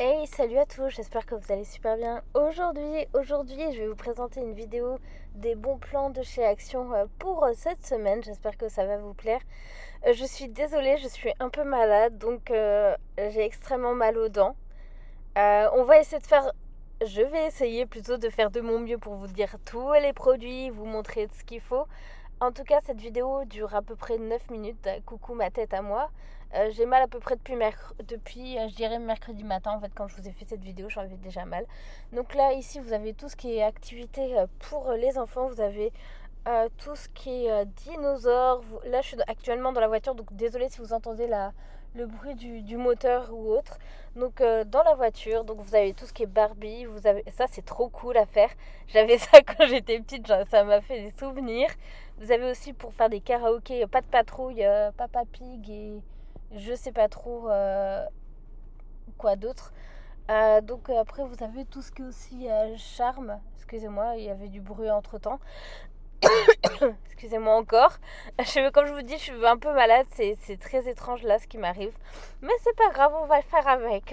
Hey, salut à tous, j'espère que vous allez super bien. Aujourd'hui, je vais vous présenter une vidéo des bons plans de chez Action pour cette semaine. J'espère que ça va vous plaire. Je suis désolée, je suis un peu malade, donc j'ai extrêmement mal aux dents. On va essayer de faire... Je vais essayer plutôt de faire de mon mieux pour vous dire tous les produits, vous montrer ce qu'il faut. En tout cas, cette vidéo dure à peu près 9 minutes. Coucou ma tête à moi. J'ai mal à peu près depuis je dirais mercredi matin. En fait, quand je vous ai fait cette vidéo, j'en avais déjà mal. Donc là, ici, vous avez tout ce qui est activité pour les enfants. Vous avez tout ce qui est dinosaures. Là, je suis actuellement dans la voiture, donc désolée si vous entendez le bruit du moteur ou autre. Donc dans la voiture, donc vous avez tout ce qui est Barbie. Vous avez ça, c'est trop cool à faire. J'avais ça quand j'étais petite, ça m'a fait des souvenirs. Vous avez aussi pour faire des karaokés, pas de patrouille, Papa Pig et je sais pas trop quoi d'autre. Donc après vous avez tout ce qui est aussi charme. Excusez-moi, il y avait du bruit entre temps. Excusez-moi encore. Comme je vous dis, je suis un peu malade. C'est très étrange là ce qui m'arrive. Mais c'est pas grave, on va le faire avec.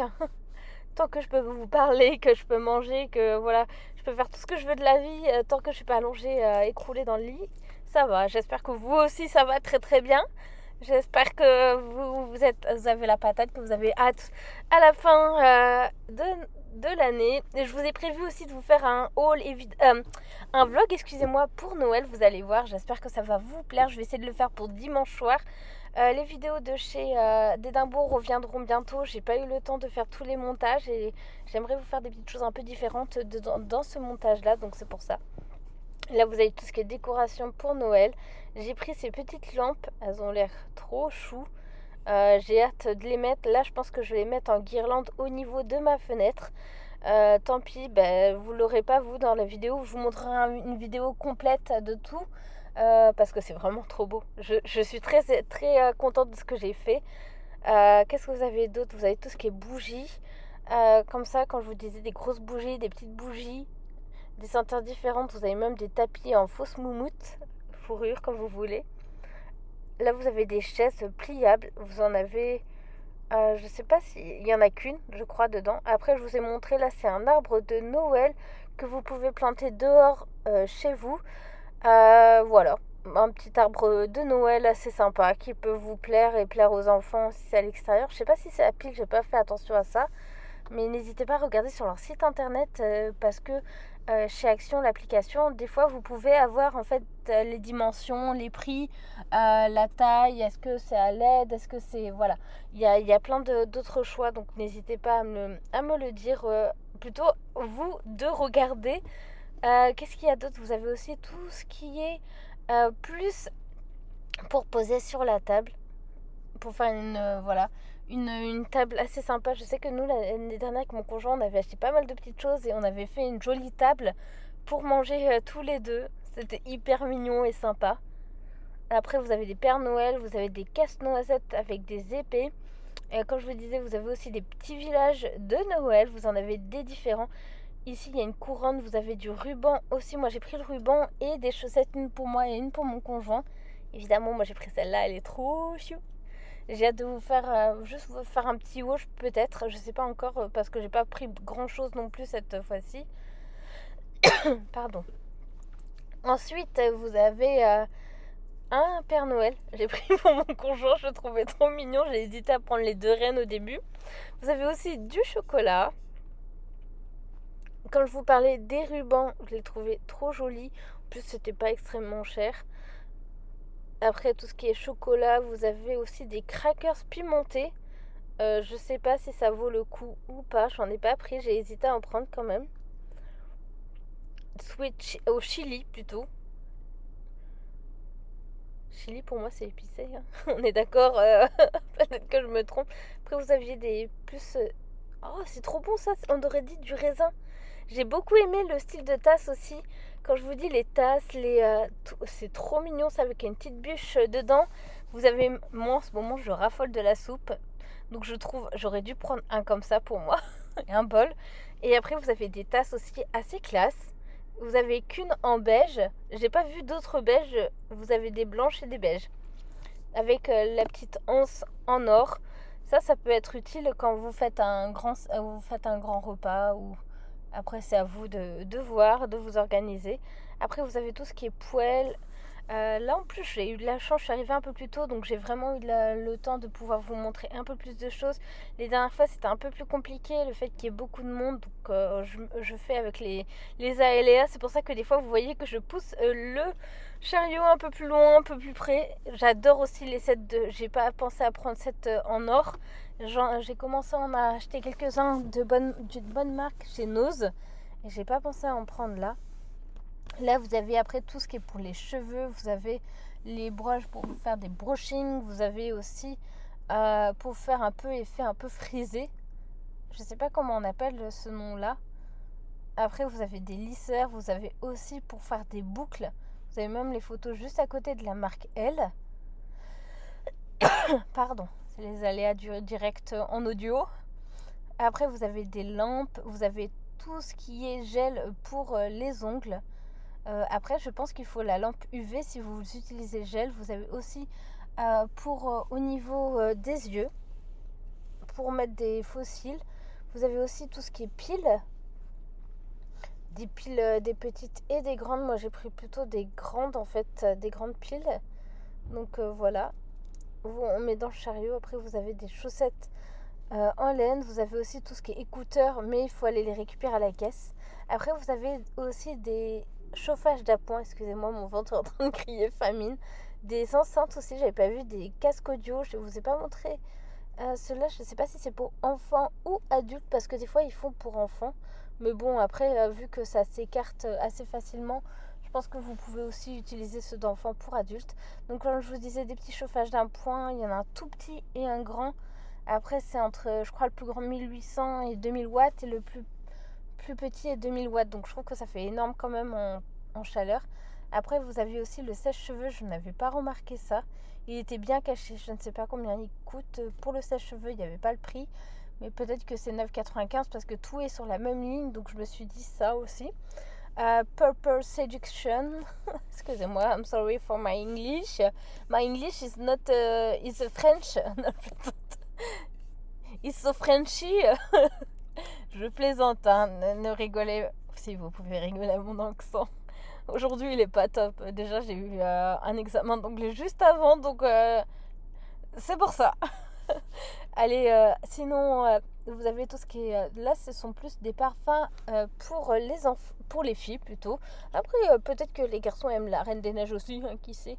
Tant que je peux vous parler, que je peux manger, que voilà, je peux faire tout ce que je veux de la vie, tant que je suis pas allongée, écroulée dans le lit, ça va. J'espère que vous aussi ça va très très bien. J'espère que vous avez la patate, que vous avez hâte à la fin de l'année. Et je vous ai prévu aussi de vous faire un vlog, excusez-moi, pour Noël. Vous allez voir, j'espère que ça va vous plaire. Je vais essayer de le faire pour dimanche soir. Les vidéos de chez d'Édimbourg reviendront bientôt. J'ai pas eu le temps de faire tous les montages et j'aimerais vous faire des petites choses un peu différentes dans ce montage-là, donc c'est pour ça. Là, vous avez tout ce qui est décoration pour Noël. J'ai pris ces petites lampes, elles ont l'air trop chou. J'ai hâte de les mettre. Là, je pense que je vais les mettre en guirlande au niveau de ma fenêtre. Tant pis, vous l'aurez pas vous dans la vidéo. Je vous montrerai une vidéo complète de tout. Parce que c'est vraiment trop beau. Je suis très, très contente de ce que j'ai fait. Qu'est-ce que vous avez d'autre? Vous avez tout ce qui est bougies. Comme ça, quand je vous disais des grosses bougies, des petites bougies, des senteurs différentes. Vous avez même des tapis en fausse moumoute, fourrure comme vous voulez. Là, vous avez des chaises pliables. Vous en avez, je sais pas s'il y en a qu'une, je crois, dedans. Après, je vous ai montré, là, c'est un arbre de Noël que vous pouvez planter dehors chez vous. Voilà, un petit arbre de Noël assez sympa qui peut vous plaire et plaire aux enfants si c'est à l'extérieur. Je sais pas si c'est à pile, j'ai pas fait attention à ça. Mais n'hésitez pas à regarder sur leur site internet parce que chez Action, l'application, des fois vous pouvez avoir en fait les dimensions, les prix, la taille, est-ce que c'est à l'aide, est-ce que c'est... Voilà, il y a plein d'autres choix, donc n'hésitez pas à me le dire, plutôt vous de regarder. Qu'est-ce qu'il y a d'autre? Vous avez aussi tout ce qui est plus pour poser sur la table, pour faire une table assez sympa. Je sais que nous, l'année dernière, avec mon conjoint, on avait acheté pas mal de petites choses et on avait fait une jolie table pour manger tous les deux. C'était hyper mignon et sympa. Après, vous avez des Pères Noël, vous avez des casse-noisettes avec des épées. Et comme je vous disais, vous avez aussi des petits villages de Noël. Vous en avez des différents. Ici, il y a une couronne, vous avez du ruban aussi. Moi, j'ai pris le ruban et des chaussettes, une pour moi et une pour mon conjoint. Évidemment, moi, j'ai pris celle-là, elle est trop chou. J'ai hâte de vous faire juste vous faire un petit wash peut-être, je sais pas encore parce que j'ai pas pris grand chose non plus cette fois-ci. Pardon. Ensuite, vous avez un Père Noël. J'ai pris pour mon conjoint, je le trouvais trop mignon. J'ai hésité à prendre les deux reines au début. Vous avez aussi du chocolat. Quand je vous parlais des rubans, je les trouvais trop jolis. En plus, c'était pas extrêmement cher. Après tout ce qui est chocolat, vous avez aussi des crackers pimentés. Je sais pas si ça vaut le coup ou pas, j'en ai pas pris, j'ai hésité à en prendre quand même. Switch au chili plutôt. Chili pour moi c'est épicé, hein. On est d'accord, peut-être que je me trompe. Après vous aviez des plus... Oh c'est trop bon ça, on aurait dit du raisin. J'ai beaucoup aimé le style de tasse aussi. Quand je vous dis les tasses, c'est trop mignon ça avec une petite bûche dedans. Vous avez... Moi en ce moment je raffole de la soupe. Donc je trouve, j'aurais dû prendre un comme ça pour moi, et un bol. Et après vous avez des tasses aussi assez classe. Vous avez qu'une en beige. J'ai pas vu d'autres beiges. Vous avez des blanches et des beiges. Avec la petite anse en or. Ça peut être utile quand vous faites un grand repas ou après c'est à vous de voir, de vous organiser. Après vous avez tout ce qui est poêle. Là en plus j'ai eu de la chance, je suis arrivée un peu plus tôt donc j'ai vraiment eu le temps de pouvoir vous montrer un peu plus de choses. Les dernières fois c'était un peu plus compliqué, le fait qu'il y ait beaucoup de monde, donc je fais avec les aléas. C'est pour ça que des fois vous voyez que je pousse le chariot un peu plus loin, un peu plus près. J'adore aussi les sets j'ai pas pensé à prendre set en or. J'ai commencé à en acheter quelques-uns d'une bonne marque chez Nose et j'ai pas pensé à en prendre là. Là, vous avez après tout ce qui est pour les cheveux. Vous avez les broches pour vous faire des brushings. Vous avez aussi pour faire un peu effet un peu frisé. Je sais pas comment on appelle ce nom-là. Après, vous avez des lisseurs. Vous avez aussi pour faire des boucles. Vous avez même les photos juste à côté de la marque L. Pardon, c'est les aléas du direct en audio. Après, vous avez des lampes. Vous avez tout ce qui est gel pour les ongles. Après, je pense qu'il faut la lampe UV si vous utilisez gel. Vous avez aussi au niveau des yeux, pour mettre des faux cils. Vous avez aussi tout ce qui est piles. Des piles, des petites et des grandes. Moi, j'ai pris plutôt des grandes, en fait, des grandes piles. Donc voilà. On met dans le chariot. Après, vous avez des chaussettes en laine. Vous avez aussi tout ce qui est écouteurs, mais il faut aller les récupérer à la caisse. Après, vous avez aussi des chauffage d'appoint, excusez-moi, mon ventre est en train de crier famine. Des enceintes aussi, j'avais pas vu, des casques audio, je vous ai pas montré ceux-là, je sais pas si c'est pour enfants ou adultes, parce que des fois ils font pour enfants. Mais bon, après, vu que ça s'écarte assez facilement, je pense que vous pouvez aussi utiliser ceux d'enfants pour adultes. Donc comme je vous disais, des petits chauffages d'appoint, il y en a un tout petit et un grand. Après, c'est entre, je crois, le plus grand 1800 et 2000 watts et le plus petit est 2000 watts, donc je trouve que ça fait énorme quand même en chaleur. Après, vous aviez aussi le sèche-cheveux, je n'avais pas remarqué ça. Il était bien caché, je ne sais pas combien il coûte. Pour le sèche-cheveux, il n'y avait pas le prix, mais peut-être que c'est 9,95 parce que tout est sur la même ligne, donc je me suis dit ça aussi. Purple Seduction. Excusez-moi, I'm sorry for my English. My English is not is French. It's so Frenchy. Je plaisante, hein. Ne rigolez. Si vous pouvez rigoler à mon accent. Aujourd'hui, il est pas top. Déjà, j'ai eu un examen d'anglais juste avant, donc c'est pour ça. Allez, sinon, vous avez tout ce qui est. Là, ce sont plus des parfums pour les filles plutôt. Après, peut-être que les garçons aiment la Reine des Neiges aussi, hein, qui sait.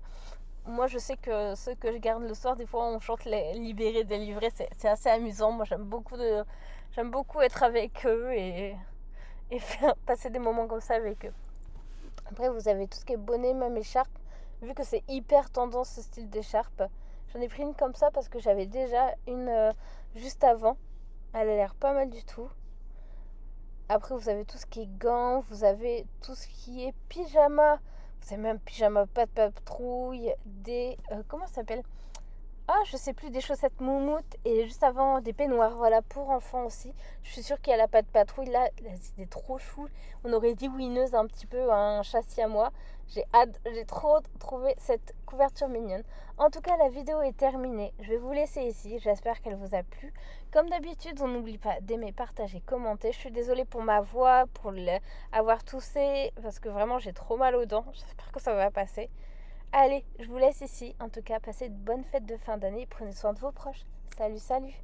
Moi, je sais que ceux que je garde le soir, des fois, on chante les libérés, délivrés. C'est assez amusant. Moi, j'aime beaucoup être avec eux et faire passer des moments comme ça avec eux. Après, vous avez tout ce qui est bonnet, même écharpe. Vu que c'est hyper tendance ce style d'écharpe, j'en ai pris une comme ça parce que j'avais déjà une juste avant. Elle a l'air pas mal du tout. Après, vous avez tout ce qui est gants, vous avez tout ce qui est pyjama. Vous avez même pyjama, pas de patrouille, comment ça s'appelle? Ah, je sais plus, des chaussettes moumoutes et juste avant des peignoirs, voilà, pour enfants aussi. Je suis sûre qu'il y a la patte patrouille. Là c'était trop chou. On aurait dit Winneuse un petit peu, un châssis à moi. J'ai trop trouvé cette couverture mignonne. En tout cas, la vidéo est terminée. Je vais vous laisser ici. J'espère qu'elle vous a plu. Comme d'habitude, on n'oublie pas d'aimer, partager, commenter. Je suis désolée pour ma voix, pour avoir toussé, parce que vraiment j'ai trop mal aux dents. J'espère que ça va passer. Allez, je vous laisse ici. En tout cas, passez de bonnes fêtes de fin d'année. Prenez soin de vos proches. Salut, salut.